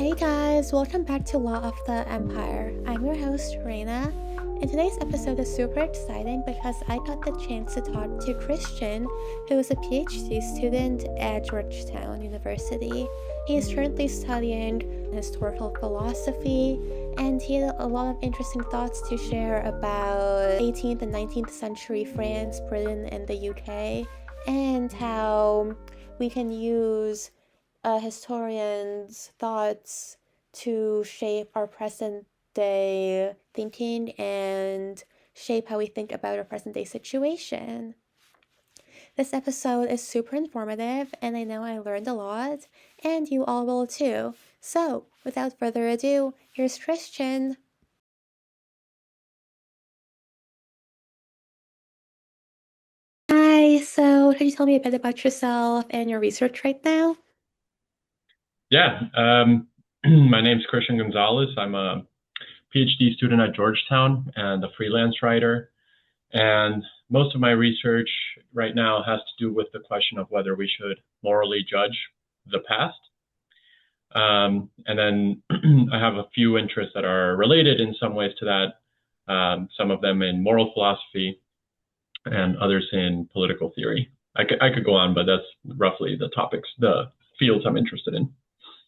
Hey guys, welcome back to Law of the Empire. I'm your host, Reina, and today's episode is super exciting because I got the chance to talk to Christian, who is a PhD student at Georgetown University. He is currently studying historical philosophy, and he had a lot of interesting thoughts to share about 18th and 19th century France, Britain, and the UK, and how we can use a historian's thoughts to shape our present day thinking and shape how we think about our present day situation. This episode is super informative, and I know I learned a lot, and you all will too. So, without further ado, here's Christian. Hi, so can you tell me a bit about yourself and your research right now? Yeah, my name's Christian Gonzalez. I'm a PhD student at Georgetown and a freelance writer. And most of my research right now has to do with the question of whether we should morally judge the past. And then I have a few interests that are related in some ways to that, some of them in moral philosophy and others in political theory. I could go on, but that's roughly the topics, the fields I'm interested in.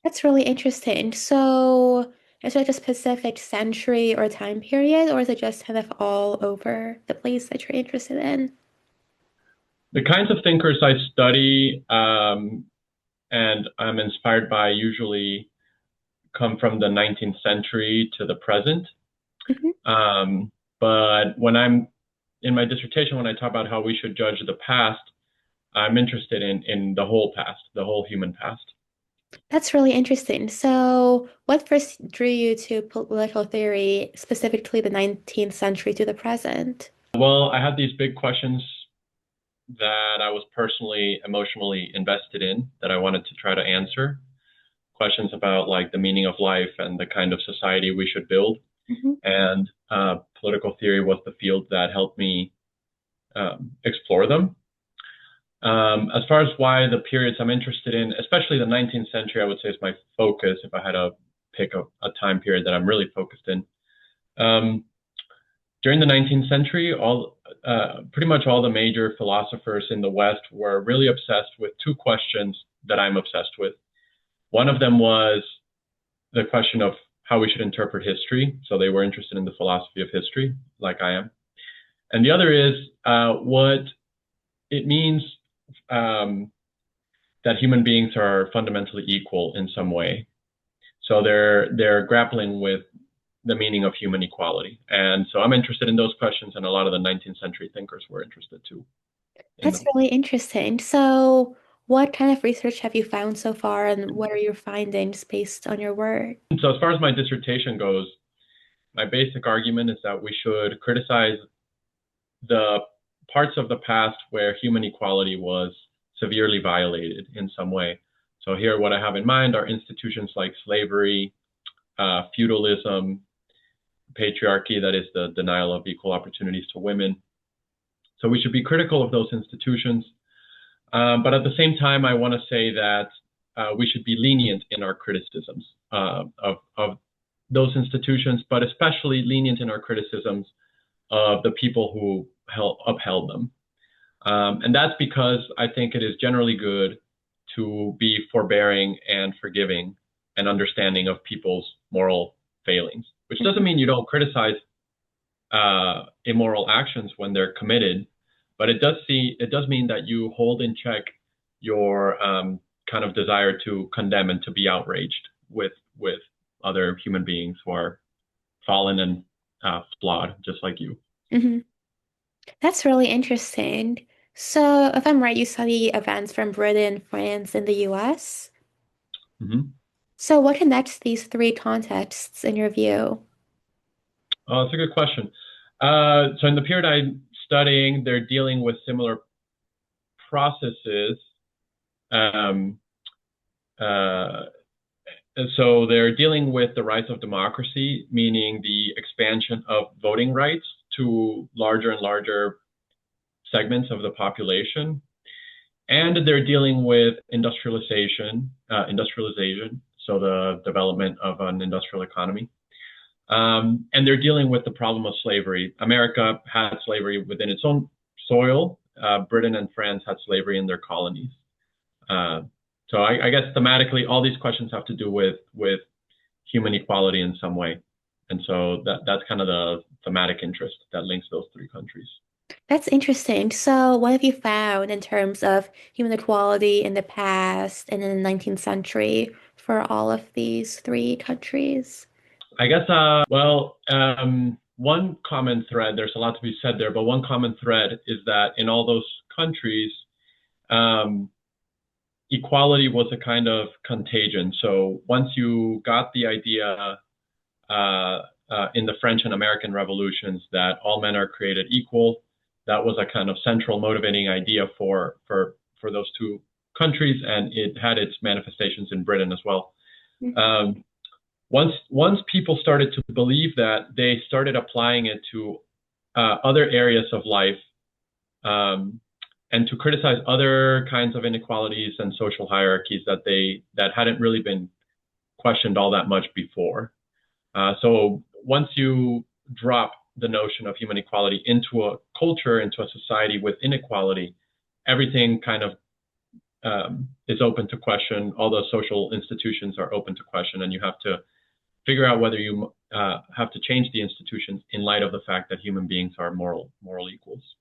That's really interesting. So, is it a specific century or time period, or is it just kind of all over the place that you're interested in? The kinds of thinkers I study and I'm inspired by usually come from the 19th century to the present. Mhm. But when I'm in my dissertation, when I talk about how we should judge the past, I'm interested in the whole past, the whole human past. That's really interesting. So, what first drew you to political theory, specifically the 19th century to the present? Well, I had these big questions that I was personally emotionally invested in that I wanted to try to answer. Questions about like the meaning of life and the kind of society we should build. Mhm. And political theory was the field that helped me explore them. As far as why the periods I'm interested in, especially the 19th century, I would say is my focus if I had to pick a time period that I'm really focused in. Um, During the 19th century, pretty much all the major philosophers in the West were really obsessed with two questions that I'm obsessed with. One of them was the question of how we should interpret history. So they were interested in the philosophy of history, like I am. And the other is what it means um, that human beings are fundamentally equal in some way. So they're grappling with the meaning of human equality. And so I'm interested in those questions, and a lot of the 19th century thinkers were interested too in That's them. really interesting. So, what kind of research have you found so far, and what are your findings based on your work? So as far as my dissertation goes, my basic argument is that we should criticize the parts of the past where human equality was severely violated in some way. So here, what I have in mind are institutions like slavery, feudalism, patriarchy, that is the denial of equal opportunities to women. So we should be critical of those institutions. But at the same time, I want to say that we should be lenient in our criticisms of those institutions, but especially lenient in our criticisms of the people who upheld them. And that's because I think it is generally good to be forbearing and forgiving and understanding of people's moral failings, which doesn't mean you don't criticize immoral actions when they're committed, but it does mean that you hold in check your kind of desire to condemn and to be outraged with other human beings who are fallen and flawed, just like you. Hmm. That's really interesting. So, if I'm right, you study events from Britain, France, and the US. Mm-hmm. So, what connects these three contexts in your view? Oh, that's a good question. So in the period I'm studying, they're dealing with similar processes. Um, uh, and so they're dealing with the rise of democracy, meaning the expansion of voting rights to larger and larger segments of the population. And they're dealing with industrialization. so the development of an industrial economy. And they're dealing with the problem of slavery. America had slavery within its own soil. Britain and France had slavery in their colonies. So I guess thematically, all these questions have to do with human equality in some way. And so that's kind of the thematic interest that links those three countries. That's interesting. So, what have you found in terms of human equality in the past and in the 19th century for all of these three countries? I guess, one common thread, there's a lot to be said there, but one common thread is that in all those countries, equality was a kind of contagion. So once you got the idea in the French and American revolutions that all men are created equal, that was a kind of central motivating idea for those two countries, and it had its manifestations in Britain as well. Once people started to believe that, they started applying it to other areas of life, and to criticize other kinds of inequalities and social hierarchies that hadn't really been questioned all that much before. So once you drop the notion of human equality into a culture, into a society with inequality, everything kind of is open to question. All those social institutions are open to question, and you have to figure out whether you have to change the institutions in light of the fact that human beings are moral equals.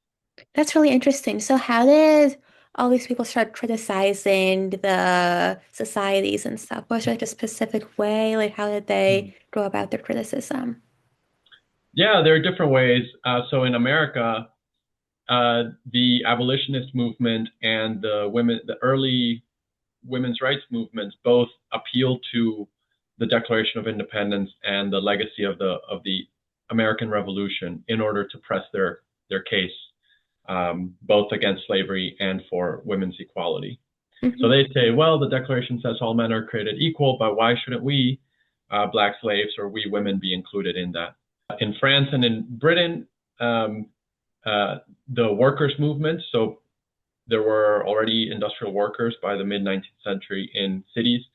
That's really interesting. So, how did all these people start criticizing the societies and stuff? Was there like a specific way? Like, how did they go about their criticism? Yeah, there are different ways. So in America, the abolitionist movement and the early women's rights movements both appealed to the Declaration of Independence and the legacy of the American Revolution in order to press their case, both against slavery and for women's equality. So they say, well, the Declaration says all men are created equal, but why shouldn't we, Black slaves or we women, be included in that? In France and in Britain, the workers' movement, so there were already industrial workers by the mid-19th century in cities,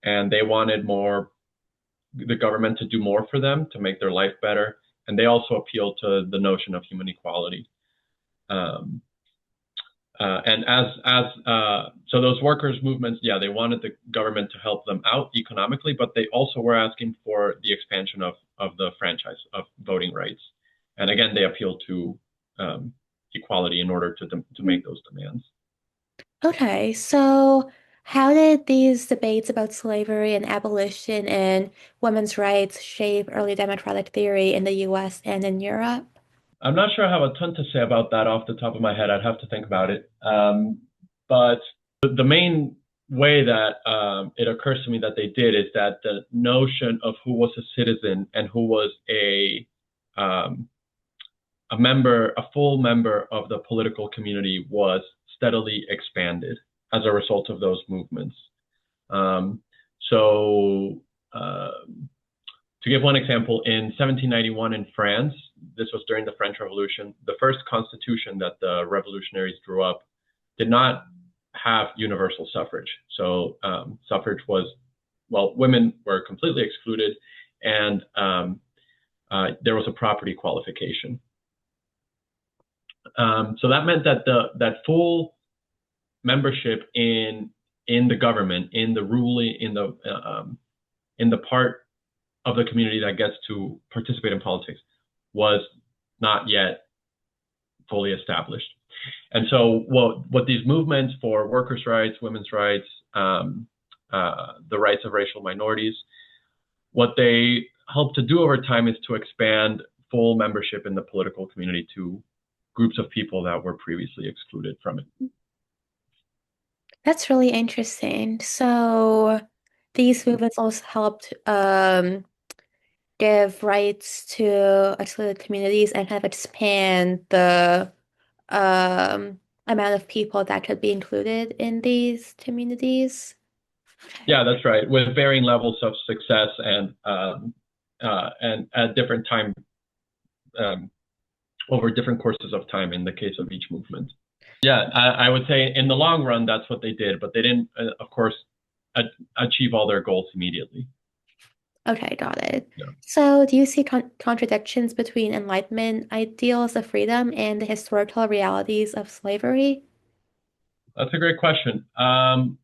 and they wanted the government to do more for them, to make their life better. And they also appealed to the notion of human equality. So those workers' movements, yeah, they wanted the government to help them out economically, but they also were asking for the expansion of the franchise, of voting rights. And again, they appealed to equality in order to make those demands. Okay, so how did these debates about slavery and abolition and women's rights shape early democratic theory in the US and in Europe? I'm not sure I have a ton to say about that off the top of my head. I'd have to think about it. But the main way that it occurs to me that they did is that the notion of who was a citizen and who was a full member of the political community was steadily expanded as a result of those movements. To give one example, in 1791 in France, this was during the French Revolution, the first constitution that the revolutionaries drew up did not have universal suffrage. So suffrage was, well, women were completely excluded, and there was a property qualification. So that meant that that full membership in the government, in the part of the community that gets to participate in politics, was not yet fully established. And so what these movements for workers' rights, women's rights, the rights of racial minorities, what they help to do over time is to expand full membership in the political community to groups of people that were previously excluded from it. That's really interesting. So these movements also helped give rights to excluded communities and kind of expand the amount of people that could be included in these communities. Yeah, that's right. With varying levels of success and at different time, over different courses of time in the case of each movement. Yeah, I would say in the long run, that's what they did, but they didn't, of course, achieve all their goals immediately. Okay, got it. Yeah, So, do you see contradictions between Enlightenment ideals of freedom and the historical realities of slavery? that's a great question, and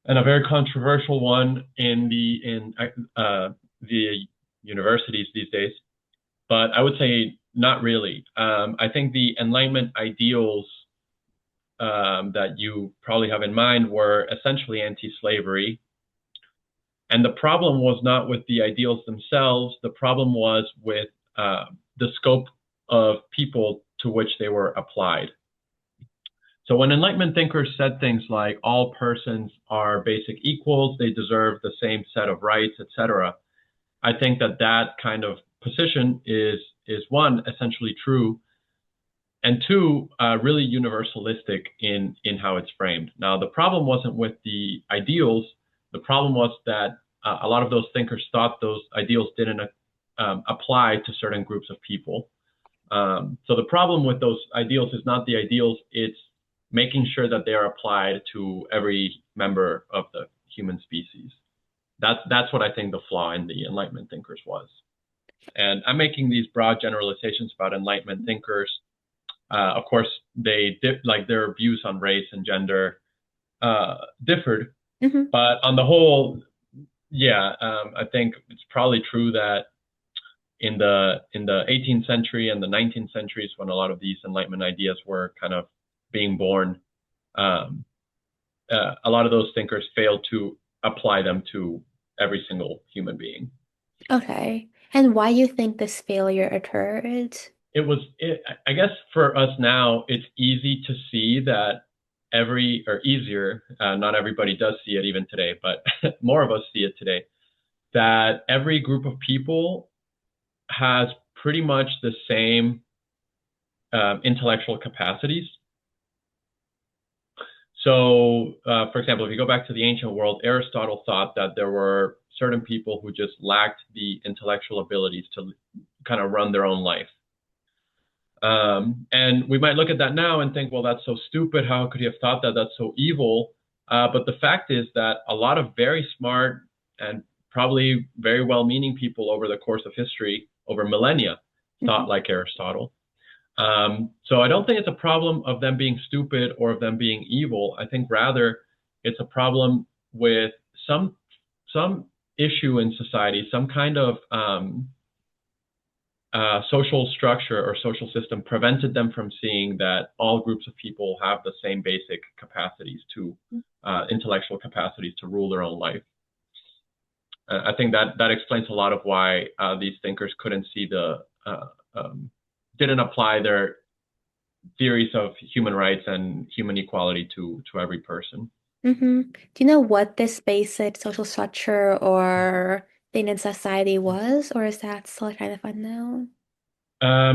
a very controversial one in the universities these days. But I would say not really. I think the Enlightenment ideals that you probably have in mind were essentially anti-slavery. And the problem was not with the ideals themselves. The problem was with the scope of people to which they were applied. So when Enlightenment thinkers said things like all persons are basic equals, they deserve the same set of rights, etc., I think that that kind of position is one, essentially true, and two, really universalistic in how it's framed. Now, the problem wasn't with the ideals. The problem was that a lot of those thinkers thought those ideals didn't apply to certain groups of people. So the problem with those ideals is not the ideals, it's making sure that they are applied to every member of the human species. That's what I think the flaw in the Enlightenment thinkers was. And I'm making these broad generalizations about Enlightenment thinkers. Of course, like their views on race and gender differed, but on the whole, yeah, I think it's probably true that in the 18th century and the 19th centuries, when a lot of these Enlightenment ideas were kind of being born, a lot of those thinkers failed to apply them to every single human being. Okay. And why you think this failure occurred? I guess for us now, it's easy to see that easier, not everybody does see it even today, but more of us see it today, that every group of people has pretty much the same intellectual capacities. So, for example, if you go back to the ancient world, Aristotle thought that there were certain people who just lacked the intellectual abilities to kind of run their own life. And we might look at that now and think, well, that's so stupid. How could he have thought that? That's so evil. But the fact is that a lot of very smart and probably very well-meaning people over the course of history, over millennia, thought like Aristotle. So I don't think it's a problem of them being stupid or of them being evil. I think rather it's a problem with some issue in society, some kind of social structure or social system prevented them from seeing that all groups of people have the same basic capacities to intellectual capacities to rule their own life. I think that explains a lot of why these thinkers couldn't see didn't apply their theories of human rights and human equality to every person. Do you know what this basic social structure or thing in society was, or is that still kind of unknown? I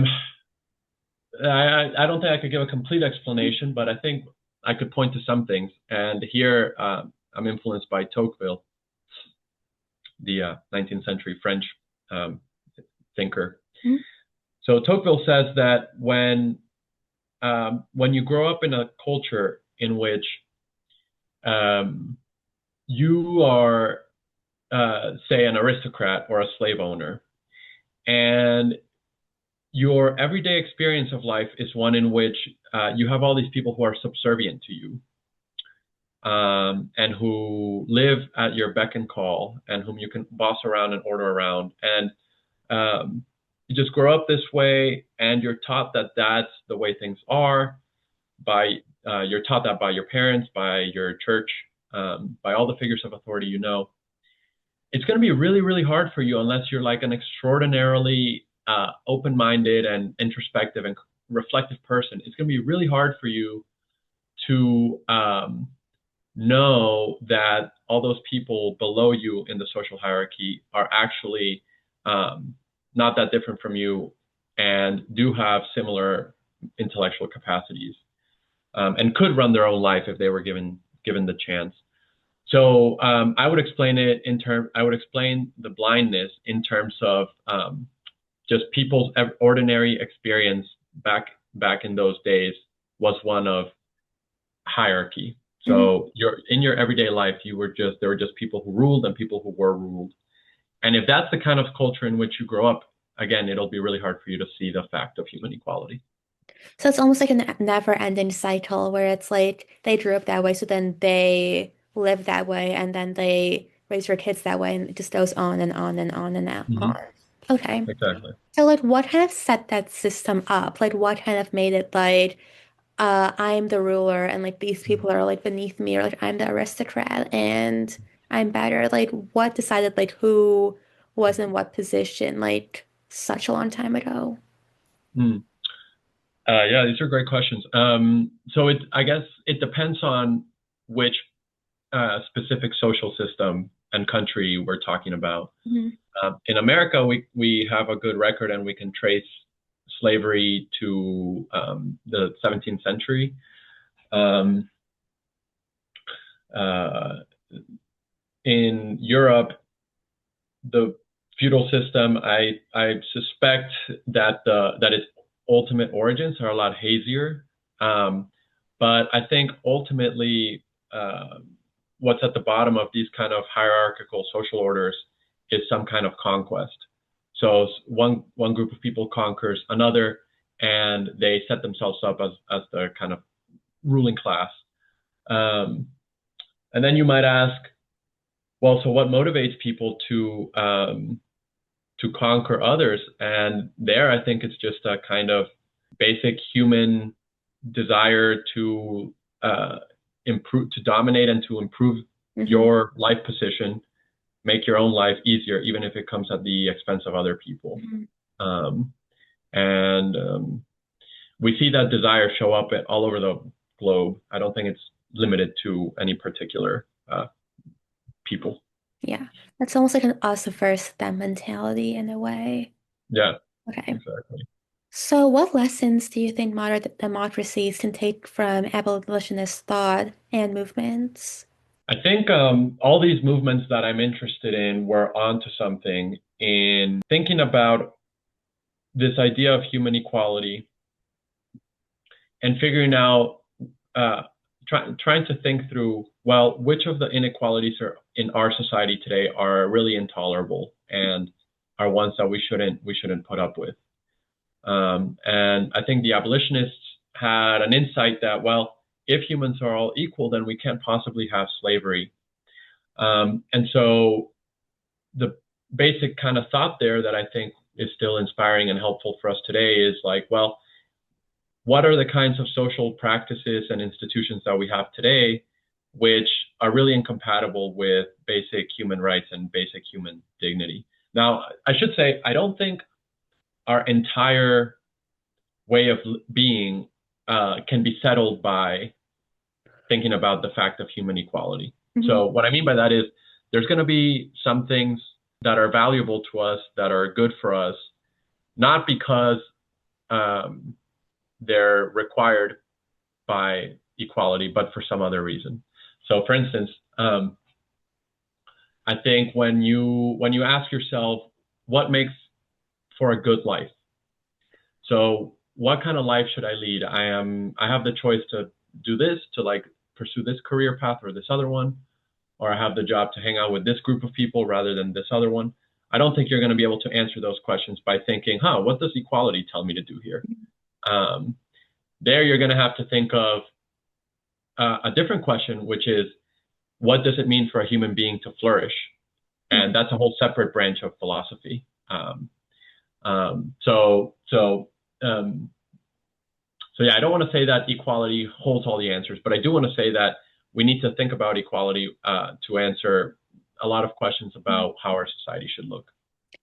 don't think I could give a complete explanation, but I think I could point to some things. And here I'm influenced by Tocqueville, the 19th century French thinker. So Tocqueville says that when you grow up in a culture in which you are, say, an aristocrat or a slave owner, and your everyday experience of life is one in which you have all these people who are subservient to you, and who live at your beck and call, and whom you can boss around and order around, and you just grow up this way, and you're taught that that's the way things are. You're taught that by your parents, by your church, by all the figures of authority you know. It's going to be really, really hard for you unless you're like an extraordinarily open-minded and introspective and reflective person. It's going to be really hard for you to know that all those people below you in the social hierarchy are actually not that different from you and do have similar intellectual capacities, and could run their own life if they were given the chance. So I would explain the blindness in terms of just people's ordinary experience back in those days was one of hierarchy. Mhm. So in your everyday life, there were just people who ruled and people who were ruled. And if that's the kind of culture in which you grow up, again, it'll be really hard for you to see the fact of human equality. So it's almost like a never-ending cycle where it's like they grew up that way, so then they live that way, and then they raise their kids that way, and it just goes on and on and on and on. Hmm. Okay. Exactly. So like what kind of set that system up? Like what kind of made it like I'm the ruler and like these people are like beneath me, or like I'm the aristocrat and I'm better. Like what decided like who was in what position like such a long time ago? Mm. Yeah, these are great questions. So I guess it depends on which specific social system and country we're talking about. Mhm. In America, we have a good record and we can trace slavery to the 17th century. Um, uh, in Europe, the feudal system, I suspect that its ultimate origins are a lot hazier. Um, but I think ultimately, what's at the bottom of these kind of hierarchical social orders is some kind of conquest. So one group of people conquers another, and they set themselves up as the kind of ruling class. Um, and then you might ask, well, so what motivates people to conquer others? And there, I think it's just a kind of basic human desire to improve, to dominate, and to improve Mhm. your life position, make your own life easier, even if it comes at the expense of other people. Mhm. Um, and we see that desire show up all over the globe. I don't think it's limited to any particular people. Yeah. That's almost like an us versus them mentality in a way. Yeah, Okay. exactly. So what lessons do you think modern democracies can take from abolitionist thought and movements? I think all these movements that I'm interested in were onto something in thinking about this idea of human equality and figuring out, uh, trying to think through, well, which of the inequalities are in our society today are really intolerable and are ones that we shouldn't put up with. And I think the abolitionists had an insight that, well, if humans are all equal, then we can't possibly have slavery. And so the basic kind of thought there that I think is still inspiring and helpful for us today is like, well, what are the kinds of social practices and institutions that we have today which are really incompatible with basic human rights and basic human dignity? Now, I should say, I don't think our entire way of being can be settled by thinking about the fact of human equality. Mhm. So what I mean by that is there's going to be some things that are valuable to us, that are good for us, not because um, they're required by equality, but for some other reason. So, for instance, I think when you ask yourself what makes for a good life, so what kind of life should I lead? I have the choice to do this, to like pursue this career path or this other one, or I have the job to hang out with this group of people rather than this other one. I don't think you're going to be able to answer those questions by thinking, what does equality tell me to do here? Um, there, you're going to have to think of a different question, which is, what does it mean for a human being to flourish? And that's a whole separate branch of philosophy. Um, so, so, um, so yeah, I don't want to say that equality holds all the answers, but I do want to say that we need to think about equality to answer a lot of questions about how our society should look.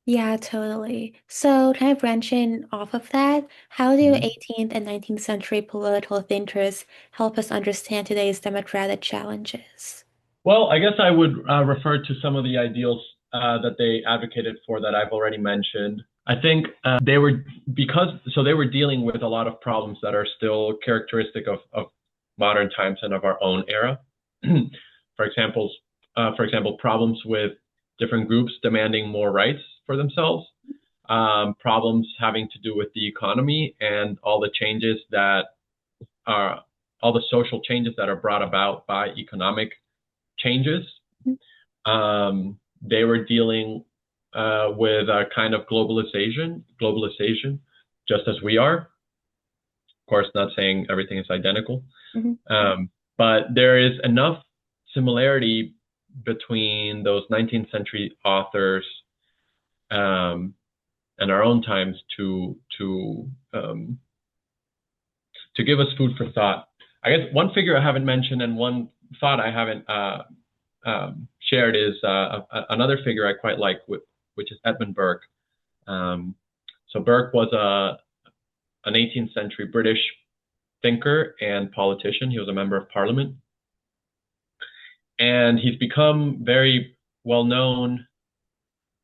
Yeah, totally. So, kind of branching off of that, how do Mhm. 18th and 19th century political thinkers help us understand today's democratic challenges? Well, I guess I would refer to some of the ideals that they advocated for that I've already mentioned. I think they were dealing with a lot of problems that are still characteristic of modern times and of our own era. for example, problems with different groups demanding more rights for themselves, problems having to do with the economy and all the changes that are all the social changes that are brought about by economic changes. They were dealing with a kind of globalization, just as we are. Of course, not saying everything is identical, but there is enough similarity between those 19th century authors and our own times to give us food for thought. I guess one figure I haven't mentioned and one thought I haven't shared is another figure I quite like, which is Edmund Burke. So Burke was an 18th century British thinker and politician. He was a member of parliament. And he's become very well known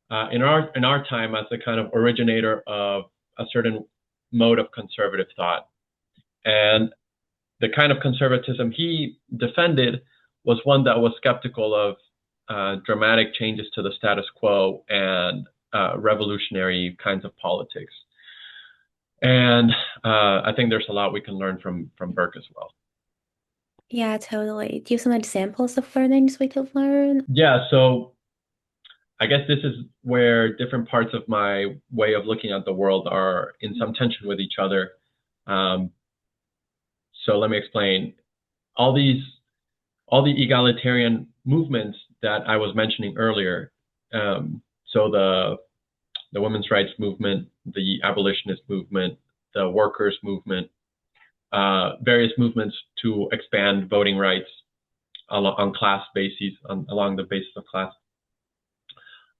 in our time as the kind of originator of a certain mode of conservative thought. And the kind of conservatism he defended was one that was skeptical of dramatic changes to the status quo and revolutionary kinds of politics. And I think there's a lot we can learn from Burke as well. Yeah, totally. Do you have some examples of learnings we could learn? Yeah, so I guess this is where different parts of my way of looking at the world are in some tension with each other. So let me explain. All the egalitarian movements that I was mentioning earlier, so the women's rights movement, the abolitionist movement, the workers' movement, various movements to expand voting rights on class bases, along the basis of class.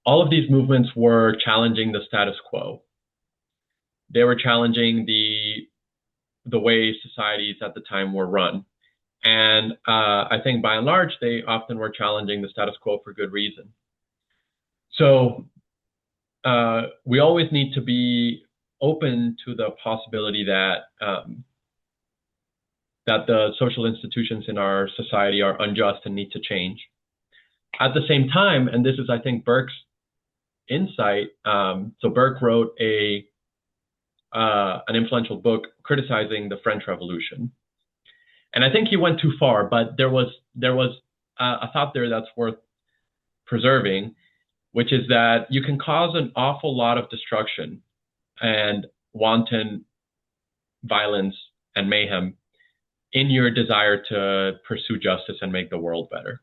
All of these movements were challenging the status quo. They were challenging the way societies at the time were run. And I think by and large, they often were challenging the status quo for good reason. So we always need to be open to the possibility that that the social institutions in our society are unjust and need to change. At the same time, and this is, I think, Burke's insight. So Burke wrote an influential book criticizing the French Revolution. And I think he went too far, but there was a thought there that's worth preserving, which is that you can cause an awful lot of destruction and wanton violence and mayhem in your desire to pursue justice and make the world better.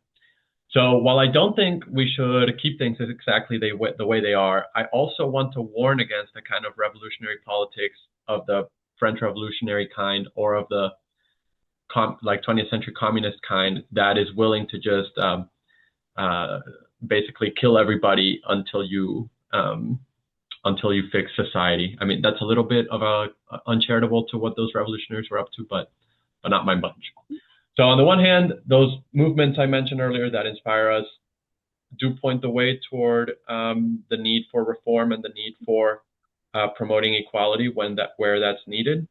So while I don't think we should keep things exactly the way they are, I also want to warn against the kind of revolutionary politics of the French Revolutionary kind or of the like 20th century communist kind that is willing to just basically kill everybody until you fix society. I mean, that's a little bit of a uncharitable to what those revolutionaries were up to, but not my bunch. So on the one hand, those movements I mentioned earlier that inspire us do point the way toward the need for reform and the need for promoting equality where that's needed.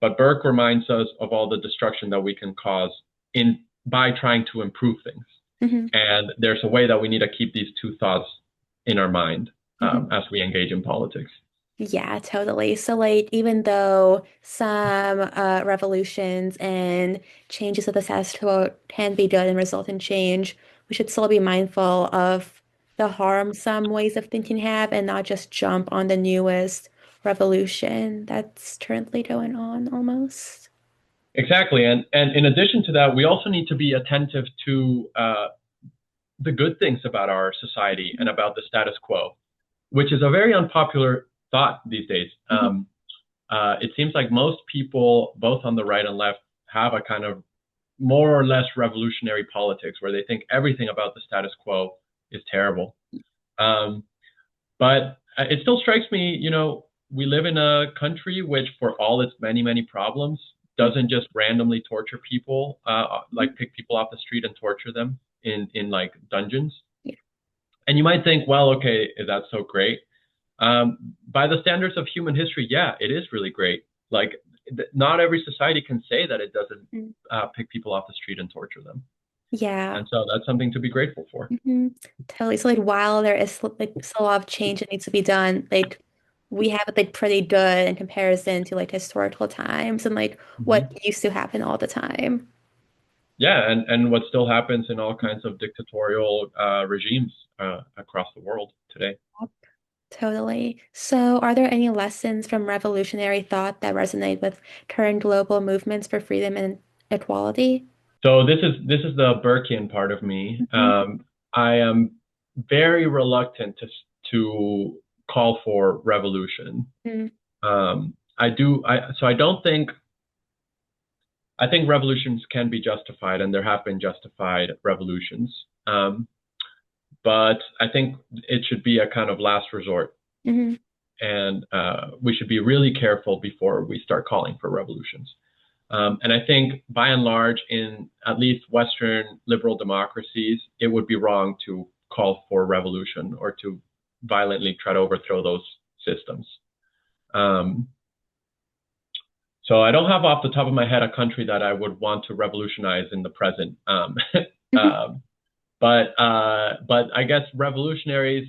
But Burke reminds us of all the destruction that we can cause by trying to improve things. Mm-hmm. And there's a way that we need to keep these two thoughts in our mind as we engage in politics. Yeah, totally. So like even though some revolutions and changes of the status quo can be good and result in change, we should still be mindful of the harm some ways of thinking have and not just jump on the newest revolution that's currently going on almost. Exactly. And in addition to that, we also need to be attentive to the good things about our society and about the status quo, which is a very unpopular thought these days. Mm-hmm. It seems like most people, both on the right and left, have a kind of more or less revolutionary politics where they think everything about the status quo is terrible. But it still strikes me, we live in a country which, for all its many, many problems, doesn't just randomly torture people, like pick people off the street and torture them in like dungeons. Yeah. And you might think, well, okay, is that so great? By the standards of human history, yeah, it is really great. Like, not every society can say that it doesn't pick people off the street and torture them. Yeah. And so that's something to be grateful for. Mm-hmm. Totally. So like while there is like still a lot of change that needs to be done, like we have it like pretty good in comparison to like historical times and like what Mhm. used to happen all the time. Yeah, and what still happens in all kinds of dictatorial regimes across the world today. Totally. So, are there any lessons from revolutionary thought that resonate with current global movements for freedom and equality? So this is the Burkean part of me. Mhm. I am very reluctant to call for revolution. Mhm. I do. I don't think. I think revolutions can be justified, and there have been justified revolutions. But I think it should be a kind of last resort, Mhm. and we should be really careful before we start calling for revolutions. And I think by and large, in at least Western liberal democracies, it would be wrong to call for revolution or to violently try to overthrow those systems. Um, so I don't have off the top of my head a country that I would want to revolutionize in the present. Mhm. Um, but I guess revolutionaries,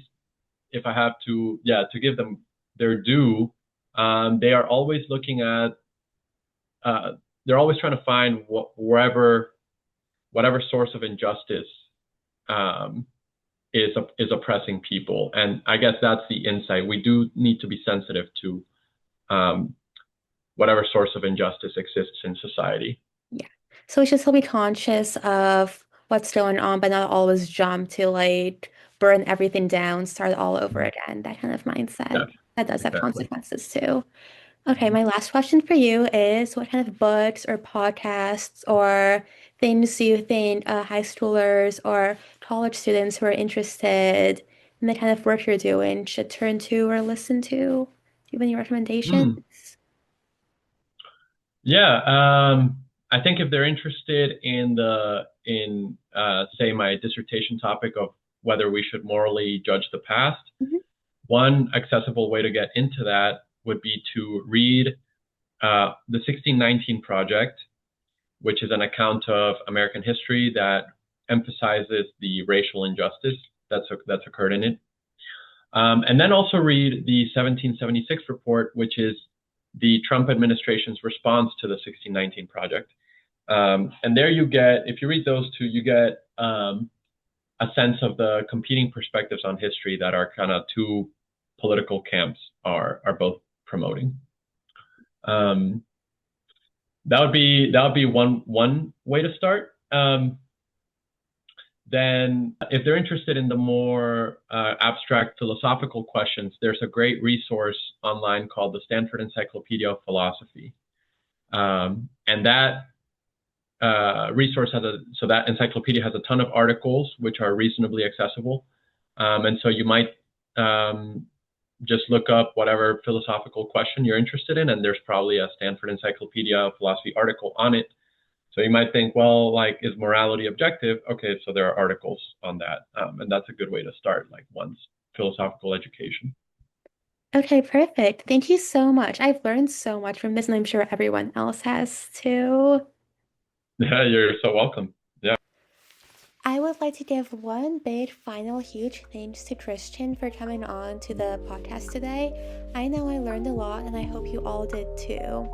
if I have to, yeah, to give them their due, they are always looking at, uh, they're always trying to find whatever source of injustice um, is oppressing people, and I guess that's the insight. We do need to be sensitive to um, whatever source of injustice exists in society. Yeah. So we should still be conscious of what's going on, but not always jump to like burn everything down, start all over Mhm. again. That kind of mindset. Yeah, That does have exactly. consequences too. Okay, Mhm. my last question for you is what kind of books or podcasts or things do you think high schoolers or college students who are interested in the kind of work you're doing should turn to or listen to? Do you have any recommendations? Mm. Yeah, I think if they're interested in say my dissertation topic of whether we should morally judge the past, Mhm. one accessible way to get into that would be to read the 1619 Project, which is an account of American history that emphasizes the racial injustice that's occurred in it. And then also read the 1776 report, which is the Trump administration's response to the 1619 Project. And there you get, if you read those two, you get a sense of the competing perspectives on history that our kind of two political camps are both promoting. Um, that would be one way to start. Then, if they're interested in the more abstract philosophical questions, there's a great resource online called the Stanford Encyclopedia of Philosophy, and that resource so that encyclopedia has a ton of articles which are reasonably accessible, and so you might um, just look up whatever philosophical question you're interested in, and there's probably a Stanford Encyclopedia of Philosophy article on it. So you might think, well, like, is morality objective? Okay, so there are articles on that, and that's a good way to start, like, one's philosophical education. Okay, perfect. Thank you so much. I've learned so much from this, and I'm sure everyone else has too. Yeah, you're so welcome. Yeah. I would like to give one big final huge thanks to Christian for coming on to the podcast today. I know I learned a lot and I hope you all did too.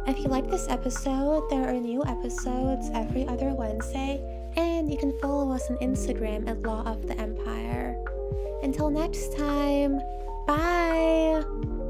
If you like this episode, there are new episodes every other Wednesday, and you can follow us on Instagram at Law of the Empire. Until next time, bye!